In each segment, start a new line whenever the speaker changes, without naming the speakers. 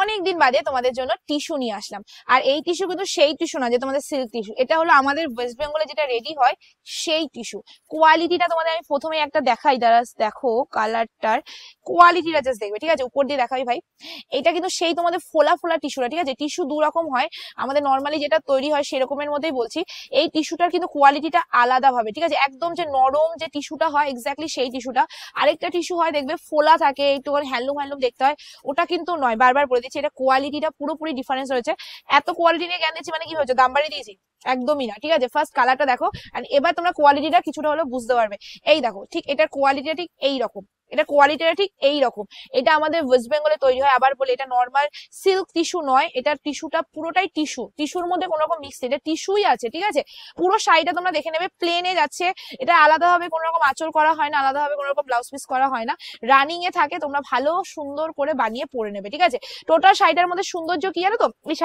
অনেকদিন বাদে তোমাদের জন্য টিস্যু নিয়ে আসলাম। আর এই টিস্যু কিন্তু সেই টিস্যু না যে তোমাদের সিল্ক টিস্যু, এটা হলো আমাদের ওয়েস্ট বেঙ্গলে যেটা রেডি হয় সেই টিস্যু। কোয়ালিটিটা তোমাদের আমি প্রথমে একটা দেখাই, দাঁড়া দেখো কালারটার কোয়ালিটিটা জাস্ট দেখবে, ঠিক আছে? উপর দিয়ে দেখাই ভাই, এটা কিন্তু সেই তোমাদের ফোলা ফোলা টিস্যুটা, ঠিক আছে? টিস্যু দু রকম হয়, আমাদের নর্মালি যেটা তৈরি হয় সেরকমের মধ্যেই বলছি। এই টিস্যুটার কিন্তু কোয়ালিটিটা আলাদা ভাবে, ঠিক আছে? একদম যে নরম যে টিস্যুটা হয় এক্স্যাক্টলি সেই টিস্যুটা। আরেকটা টিস্যু হয় দেখবে ফোলা থাকে, একটু হ্যান্ডলুম হ্যান্ডলুম দেখতে হয়, ওটা কিন্তু নয়। বারবার বলে দিচ্ছি, এটা কোয়ালিটিটা পুরোপুরি ডিফারেন্স রয়েছে। এত কোয়ালিটি নিয়ে জ্ঞান দিচ্ছি মানে কি হয়েছে, দাম বাড়িয়ে দিয়েছি? একদমই না, ঠিক আছে? ফার্স্ট কালারটা দেখো, আর এবার তোমরা কোয়ালিটিটা কিছুটা হলেও বুঝতে পারবে। এই দেখো, ঠিক এটার কোয়ালিটিটা ঠিক এইরকম, এটা কোয়ালিটিটা ঠিক এইরকম। এটা আমাদের ওয়েস্ট বেঙ্গলে তৈরি হয়। আবার বলি, এটা নর্মাল সিল্ক টিস্যু নয়, এটা টিস্যুটা পুরোটাই টিস্যু, টিস্যুর মধ্যে কোনো রকম মিক্স, এটা টিস্যুই আছে, ঠিক আছে? পুরো শাড়িটা তোমরা দেখে নেবে প্লেনে যাচ্ছে, এটা আলাদাভাবে কোনো রকম আঁচল করা হয় না, আলাদাভাবে কোনো রকম ব্লাউজ পিস করা হয় না, রানিং এ থাকে। তোমরা ভালো সুন্দর করে বানিয়ে পরে নেবে, ঠিক আছে? টোটাল শাড়িটার মধ্যে সৌন্দর্য কি জানো তো, এই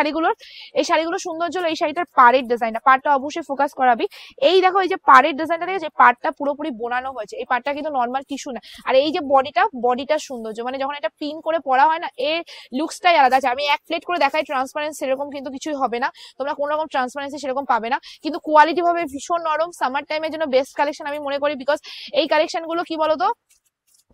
শাড়িগুলোর সৌন্দর্য হলো এই শাড়িটার পাড়ের ডিজাইনটা। পাড়টা অবশ্যই ফোকাস করাবি। এই দেখো, এই যে পাড়ের ডিজাইনটা দেখেছো, পাড়টা পুরোপুরি বোনানো হয়েছে, এই পাড়টা কিন্তু নর্মাল টিস্যু না। আর এই যে বডিটার সৌন্দর্য, মানে যখন এটা পিন করে পরা হয় না, এর লুকসটাই আলাদা আছে। আমি এক প্লেট করে দেখাই, ট্রান্সপারেন্সি সেরকম কিন্তু কিছুই হবে না, তোমরা কোনো রকম ট্রান্সপারেন্সি সেরকম পাবে না, কিন্তু কোয়ালিটি ভাবে ভীষণ নরম। সামার টাইমের জন্য বেস্ট কালেকশন আমি মনে করি, বিকজ এই কালেকশন গুলো কি বলতো,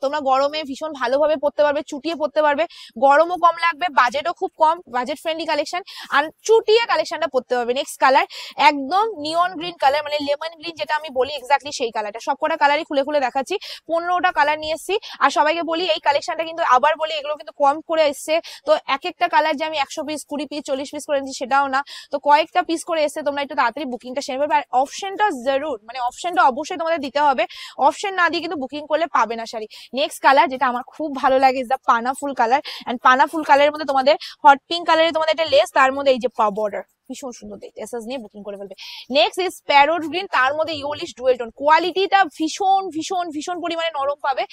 তোমরা গরমে ভীষণ ভালোভাবে পড়তে পারবে, চুটিয়ে পড়তে পারবে, গরমও কম লাগবে, বাজেটও খুব কম, বাজেট ফ্রেন্ডলি কালেকশন, আর চুটিয়ে কালেকশনটা পড়তে পারবে। নেক্সট কালার একদম নিয়ন গ্রিন কালার, মানে লেমন গ্রিন যেটা আমি বলি, এক্স্যাক্টলি সেই কালারটা। সবকটা কালারই খুলে খুলে দেখাচ্ছি, 15টা কালার নিয়ে এসেছি। আর সবাইকে বলি, এই কালেকশনটা কিন্তু আবার বলি, এগুলো কিন্তু কম করে এসছে, তো এক একটা কালার যে আমি 100 পিস 20 পিস 40 পিস করে নিচ্ছি সেটাও না, তো কয়েকটা পিস করে এসছে, তোমরা একটু তাড়াতাড়ি বুকিংটা সেরে ফেলবে। আর অপশনটা জরুর, মানে অপশনটা অবশ্যই তোমাদের দিতে হবে, অপশন না দিয়ে কিন্তু বুকিং করলে পাবে না শাড়ি। নেক্সট কালার যেটা আমার খুব ভালো লাগে ইজ দা পানা ফুল কালার। এন্ড পানা ফুল কালারের মধ্যে তোমাদের হট পিঙ্ক কালারের তোমাদের একটা লেস, তার মধ্যে এই যে বর্ডার, ভীষণ সুন্দর দেখতে, এসএস নিয়ে বুকিং করে ফেলবে। নেক্সট ইজ প্যারোট গ্রিন, তার মধ্যে ইয়োলিশ ডুয়েল টোন। কোয়ালিটিটা ভীষণ ভীষণ ভীষণ পরিমাণে নরম পাবে,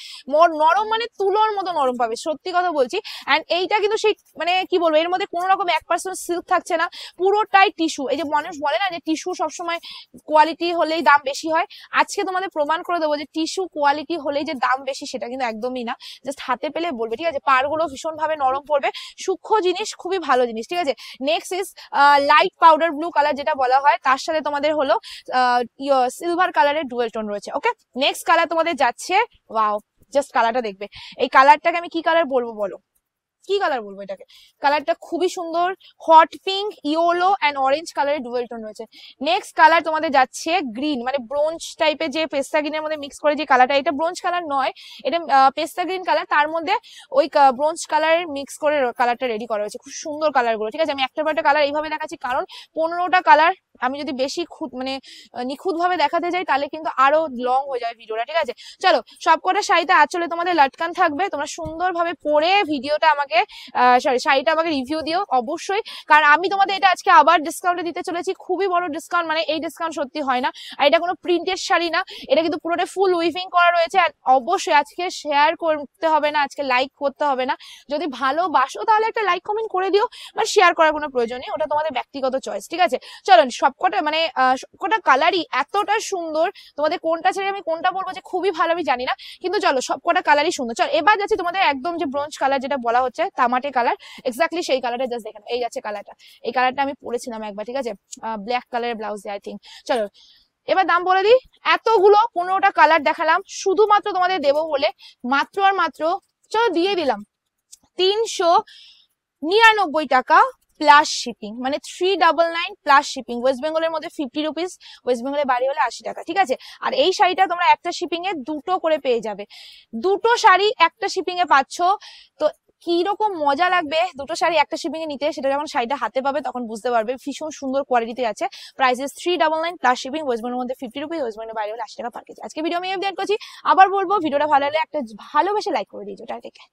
নরম মানে তুলোর মতো নরম পাবে, সত্যি কথা বলছি। এন্ড এইটা কিন্তু সেই মানে কি বলবো, এর মধ্যে কোনো রকম 1% সিল্ক থাকছে না, পুরোটাই টিস্যু। এই যে মানুষ বলে না যে টিস্যু সবসময় কোয়ালিটি হলেই দাম বেশি হয়, আজকে তোমাদের প্রমাণ করে দেবো যে টিস্যু কোয়ালিটি হলেই যে দাম বেশি সেটা কিন্তু একদমই না। জাস্ট হাতে পেলে বলবে, ঠিক আছে? পাড়গুলো ভীষণ ভাবে নরম পড়বে, সূক্ষ্ম জিনিস, খুবই ভালো জিনিস, ঠিক আছে? Next is light powder blue colour যেটা বলা হয়, তার সাথে তোমাদের হলো সিলভার কালারের ডুয়েল টোন রয়েছে। ওকে, নেক্সট কালার তোমাদের যাচ্ছে, ওয়াও, জাস্ট কালারটা দেখবে। এই কালারটাকে আমি কি কালার বলবো বলো, কি কালার বলবো এটাকে? কালারটা খুবই সুন্দর, hot pink, yellow and orange কালারের ডুয়েল টোন রয়েছে। নেক্সট কালার তোমাদের যাচ্ছে গ্রিন, মানে ব্রোঞ্জ টাইপের, যে পেস্তা গ্রিনের মধ্যে মিক্স করে যে কালারটা, এটা ব্রোঞ্জ কালার নয়, এটা পেস্তা গ্রিন কালার, তার মধ্যে ওই ব্রোঞ্জ কালার মিক্স করে কালারটা রেডি করা হয়েছে। খুব সুন্দর কালার গুলো, ঠিক আছে? আমি একটা পর একটা কালার এইভাবে দেখাচ্ছি, কারণ 15টা কালার আমি যদি বেশি মানে নিখুঁত ভাবে দেখাতে যাই তাহলে কিন্তু আরো লং হয়ে যাবে ভিডিওটা, ঠিক আছে? চলো, সবকটা শাড়িতে আঁচলে তোমাদের লাটকান থাকবে, তোমরা সুন্দরভাবে পরে ভিডিওটা আমাকে শাড়িটা আমাকে রিভিউ দিও অবশ্যই, কারণ আমি তোমাদের এটা আজকে আবার ডিসকাউন্টে দিতে চলেছি, খুবই বড় ডিসকাউন্ট, মানে এই ডিসকাউন্ট সত্যি হয় না। আর এটা কোনো প্রিন্টেড শাড়ি না, এটা কিন্তু পুরোটা ফুল উইভিং করা রয়েছে। আর অবশ্যই আজকে শেয়ার করতে হবে না, আজকে লাইক করতে হবে না, যদি ভালোবাসো তাহলে একটা লাইক কমেন্ট করে দিও, মানে শেয়ার করার কোনো প্রয়োজন নেই, ওটা তোমাদের ব্যক্তিগত চয়েস, ঠিক আছে? চলো, সবকটা মানে সবকটা কালারই এতটা সুন্দর, তোমাদের কোনটা ছেড়ে আমি কোনটা বলবো যে খুবই ভালো আমি জানি না, কিন্তু চলো সবকটা কালারই সুন্দর। চলো এবার যাচ্ছি তোমাদের একদম যে ব্রোঞ্জ কালার যেটা বলা হচ্ছে, তামাটে কালার, এক্স্যাক্টলি সেই কালারটা জাস্ট দেখেন, এই যাচ্ছে কালারটা, এই কালারটা আমি পরেছিলাম একবার, ঠিক আছে? ব্ল্যাক কালারের ব্লাউজ আই থিঙ্ক। চলো এবার দাম বলে দিই, এতগুলো 15টা কালার দেখালাম শুধুমাত্র তোমাদের দেবো বলে, মাত্র আর মাত্র, চলো দিয়ে দিলাম 399 টাকা প্লাস শিপিং, মানে 399 প্লাস শিপিং। ওয়েস্ট বেঙ্গলের মধ্যে 50 রুপিস, ওয়েস্ট বেঙ্গলের বাইরে হলে 80 টাকা, ঠিক আছে? আর এই শাড়িটা তোমরা একটা শিপিং এ দুটো করে পেয়ে যাবে, দুটো শাড়ি একটা শিপিং এ পাচ্ছ, তো কি রকম মজা লাগবে দুটো শাড়ি একটা শিপিং এ নিতে, সেটা যখন শাড়িটা হাতে পাবে তখন বুঝতে পারবে। ভীষণ সুন্দর কোয়ালিটিতে আছে, price is 399 plus shipping, West বেঙ্গলের মধ্যে 50 রুপিস, ওয়েস্ট বেঙ্গলের বাইরে হলে 80 টাকা পার কেজি। আজকে ভিডিও আমি এড করছি, আবার বলবো ভিডিওটা ভালো লাগলে একটা ভালোবেসে লাইক করে দিও, টাটা।